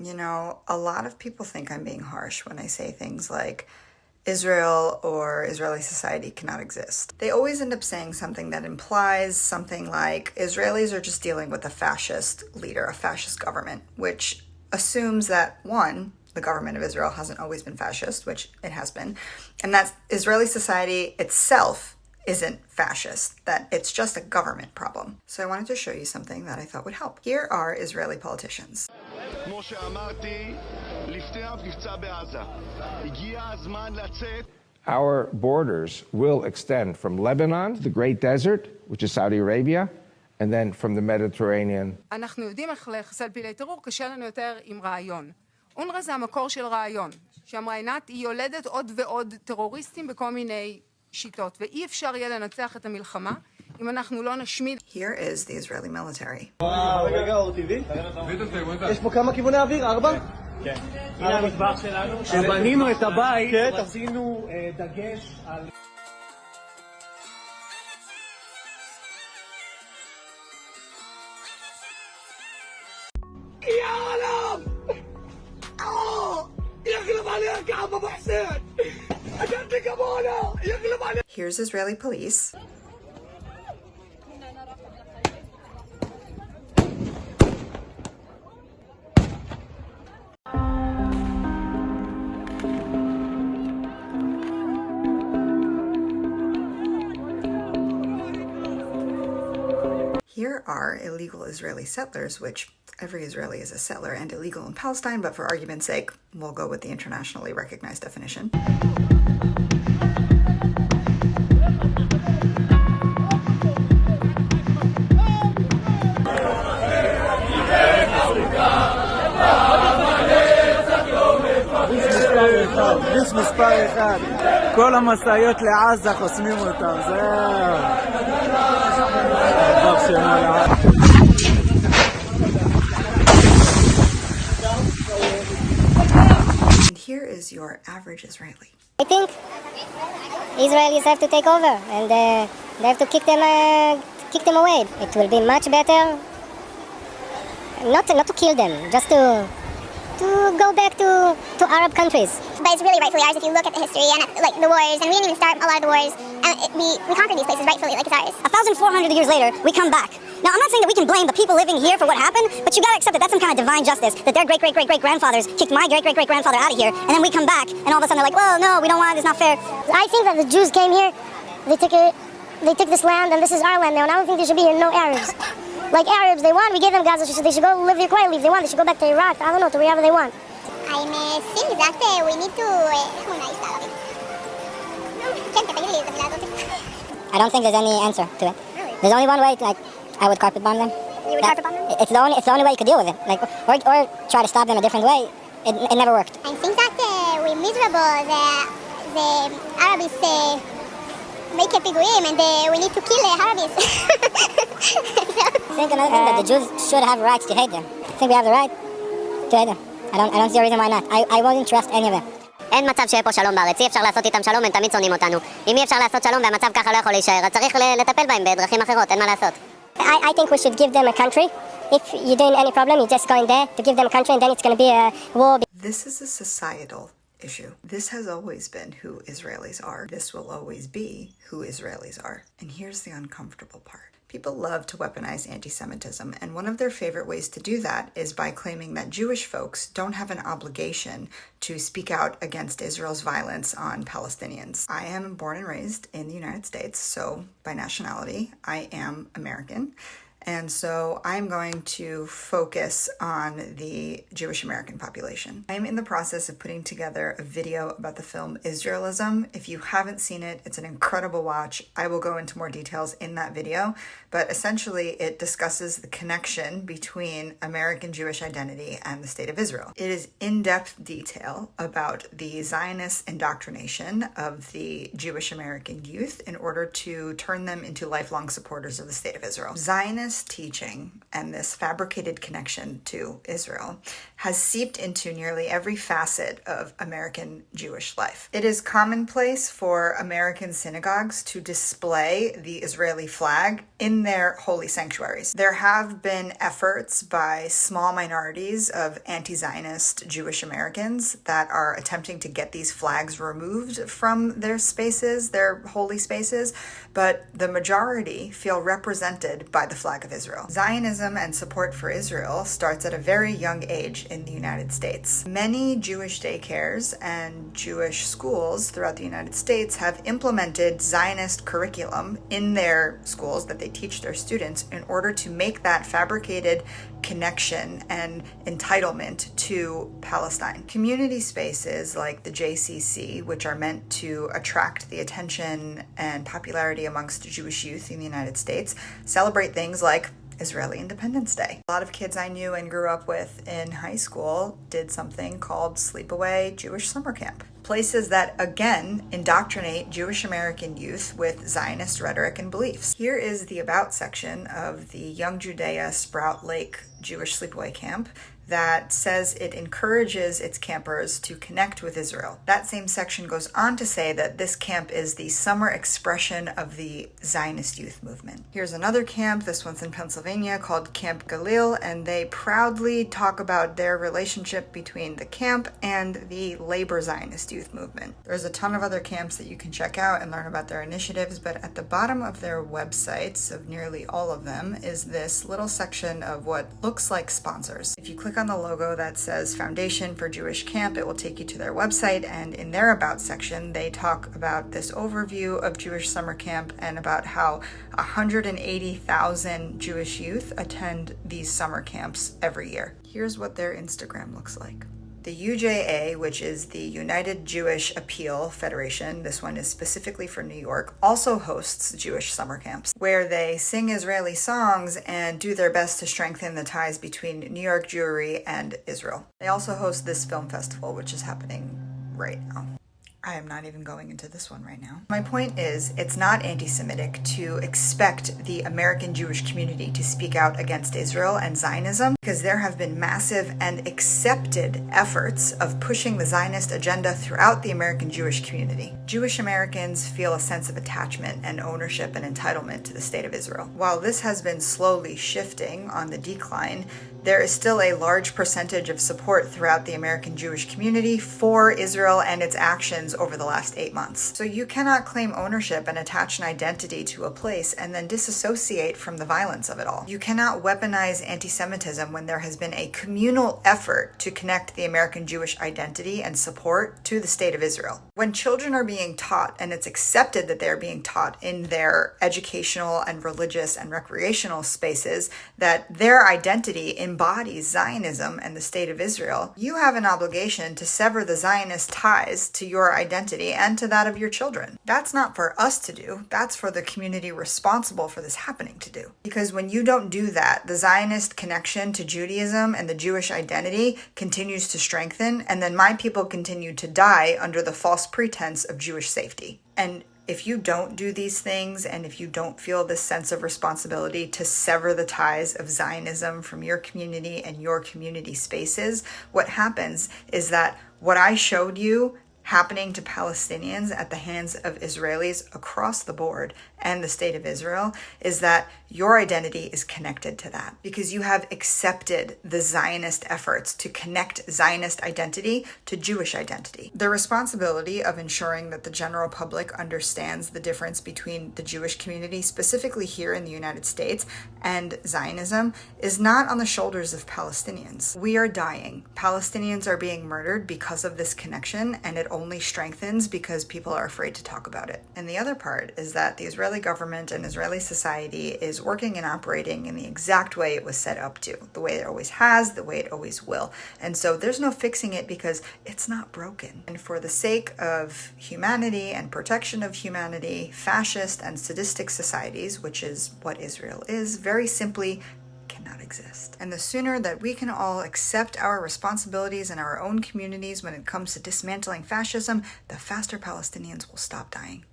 You know, a lot of people think I'm being harsh when I say things like Israel or Israeli society cannot exist. They always end up saying something that implies something like Israelis are just dealing with a fascist leader, a fascist government, which assumes that, one, the government of Israel hasn't always been fascist, which it has been, and that Israeli society itself isn't fascist, that it's just a government problem. So I wanted to show you something that I thought would help. Here are Israeli politicians. Our borders will extend from Lebanon, the Great Desert, which is Saudi Arabia, and then from the Mediterranean. אנחנו יודעים איך לחסל פעילי טרור, קשה לנו יותר עם רעיון. אונר"א זה המקור של רעיון, שאמרה עינת, היא יולדת עוד ועוד טרוריסטים בכל מיני שיטות, ואי אפשר יהיה לנצח את המלחמה אם אנחנו לא נשמיד. Here is the Israeli military. רגע, אור טבעי. יש פה כמה כיווני אוויר, 4? כן. הנה המטבח שלנו. כשבנינו את הבית, עשינו דגש על... يا غلام! يغلب عليك يا ابو حسين! اجلتك ابونا يغلب عليك. Here's Israeli police. Here are illegal Israeli settlers, which every Israeli is a settler and illegal in Palestine, but for argument's sake, we'll go with the internationally recognized definition. כביש מספר 1. כל המשאיות לעזה חוסמים אותם. And here is your average Israeli. I think Israelis have to take over and they have to kick them away. It will be much better not to kill them, just to go back to Arab countries. But it's really rightfully ours if you look at the history and at, the wars, and we didn't even start a lot of the wars, and we conquered these places rightfully, it's ours. 1,400 years later, we come back. Now, I'm not saying that we can blame the people living here for what happened, but you gotta accept that that's some kind of divine justice, that their great-great-great-great-grandfathers kicked my great-great-great-grandfather out of here, and then we come back, and all of a sudden they're like, well, no, we don't want it, it's not fair. I think that the Jews came here, they took this land, and this is our land now, and I don't think there should be here no Arabs. Like Arabs, they want, we gave them Gaza, so they should go live here quietly. If they want, they should go back to Iraq, I don't know, to wherever they want. I'm saying that we need to... I don't think there's any answer to it. Really? There's only one way, I would carpet bomb them. You would carpet bomb them? It's the only way you could deal with it. Or try to stop them a different way. It never worked. I think that we're miserable. The Arabs make a piguim and we need to kill the Arabs. I think another thing that the Jews should have rights to hate them. I think we have the right to hate them. I don't see a reason why not. I wouldn't trust any of them. אין מצב שיהיה פה שלום בארץ, אי אפשר לעשות איתם שלום, הם תמיד שונאים אותנו. אם אי אפשר לעשות שלום והמצב ככה לא יכול להישאר, אז צריך לטפל בהם בדרכים אחרות, אין מה לעשות. I think we should give them a country. If you're doing any problem, you just go in there to give them a country and then it's going to be a war. This is a societal issue. This has always been who Israelis are. This will always be who Israelis are. And here's the uncomfortable part. People love to weaponize anti-Semitism, and one of their favorite ways to do that is by claiming that Jewish folks don't have an obligation to speak out against Israel's violence on Palestinians. I am born and raised in the United States, so by nationality, I am American. And so I'm going to focus on the Jewish American population. I'm in the process of putting together a video about the film Israelism. If you haven't seen it, it's an incredible watch. I will go into more details in that video, but essentially it discusses the connection between American Jewish identity and the state of Israel. It is in-depth detail about the Zionist indoctrination of the Jewish American youth in order to turn them into lifelong supporters of the state of Israel. Zionists Zionist teaching and this fabricated connection to Israel has seeped into nearly every facet of American Jewish life. It is commonplace for American synagogues to display the Israeli flag in their holy sanctuaries. There have been efforts by small minorities of anti-Zionist Jewish Americans that are attempting to get these flags removed from their spaces, their holy spaces, but the majority feel represented by the flag of Israel. Zionism and support for Israel starts at a very young age in the United States. Many Jewish daycares and Jewish schools throughout the United States have implemented Zionist curriculum in their schools that they teach their students in order to make that fabricated connection and entitlement to Palestine. Community spaces like the JCC, which are meant to attract the attention and popularity amongst Jewish youth in the United States, celebrate things like Israeli Independence Day. A lot of kids I knew and grew up with in high school did something called Sleepaway Jewish Summer Camp. Places that, again, indoctrinate Jewish American youth with Zionist rhetoric and beliefs. Here is the About section of the Young Judea Sprout Lake Jewish Sleepaway Camp that says it encourages its campers to connect with Israel. That same section goes on to say that this camp is the summer expression of the Zionist youth movement. Here's another camp, this one's in Pennsylvania, called Camp Galil, and they proudly talk about their relationship between the camp and the labor Zionist youth movement. There's a ton of other camps that you can check out and learn about their initiatives, but at the bottom of their websites, of nearly all of them, is this little section of what looks like sponsors. If you click on the logo that says Foundation for Jewish Camp, it will take you to their website, and in their About section, they talk about this overview of Jewish Summer Camp and about how 180,000 Jewish youth attend these summer camps every year. Here's what their Instagram looks like. The UJA, which is the United Jewish Appeal Federation, this one is specifically for New York, also hosts Jewish summer camps where they sing Israeli songs and do their best to strengthen the ties between New York Jewry and Israel. They also host this film festival, which is happening right now. I am not even going into this one right now. My point is, it's not anti-Semitic to expect the American Jewish community to speak out against Israel and Zionism, because there have been massive and accepted efforts of pushing the Zionist agenda throughout the American Jewish community. Jewish Americans feel a sense of attachment and ownership and entitlement to the state of Israel. While this has been slowly shifting on the decline, there is still a large percentage of support throughout the American Jewish community for Israel and its actions over the last 8 months. So you cannot claim ownership and attach an identity to a place and then disassociate from the violence of it all. You cannot weaponize anti-Semitism when there has been a communal effort to connect the American Jewish identity and support to the state of Israel. When children are being taught, and it's accepted that they're being taught in their educational and religious and recreational spaces, that their identity embodies Zionism and the state of Israel, you have an obligation to sever the Zionist ties to your identity and to that of your children. That's not for us to do. That's for the community responsible for this happening to do. Because when you don't do that, the Zionist connection to Judaism and the Jewish identity continues to strengthen, and then my people continue to die under the false pretense of Jewish safety. And if you don't do these things, and if you don't feel this sense of responsibility to sever the ties of Zionism from your community and your community spaces, what happens is that what I showed you happening to Palestinians at the hands of Israelis across the board and the state of Israel is that your identity is connected to that because you have accepted the Zionist efforts to connect Zionist identity to Jewish identity. The responsibility of ensuring that the general public understands the difference between the Jewish community, specifically here in the United States, and Zionism is not on the shoulders of Palestinians. We are dying. Palestinians are being murdered because of this connection, and it only strengthens because people are afraid to talk about it. And the other part is that the Israeli government and Israeli society is working and operating in the exact way it was set up to, the way it always has, the way it always will. And so there's no fixing it because it's not broken. And for the sake of humanity and protection of humanity, fascist and sadistic societies, which is what Israel is, very simply cannot exist. And the sooner that we can all accept our responsibilities in our own communities when it comes to dismantling fascism, the faster Palestinians will stop dying.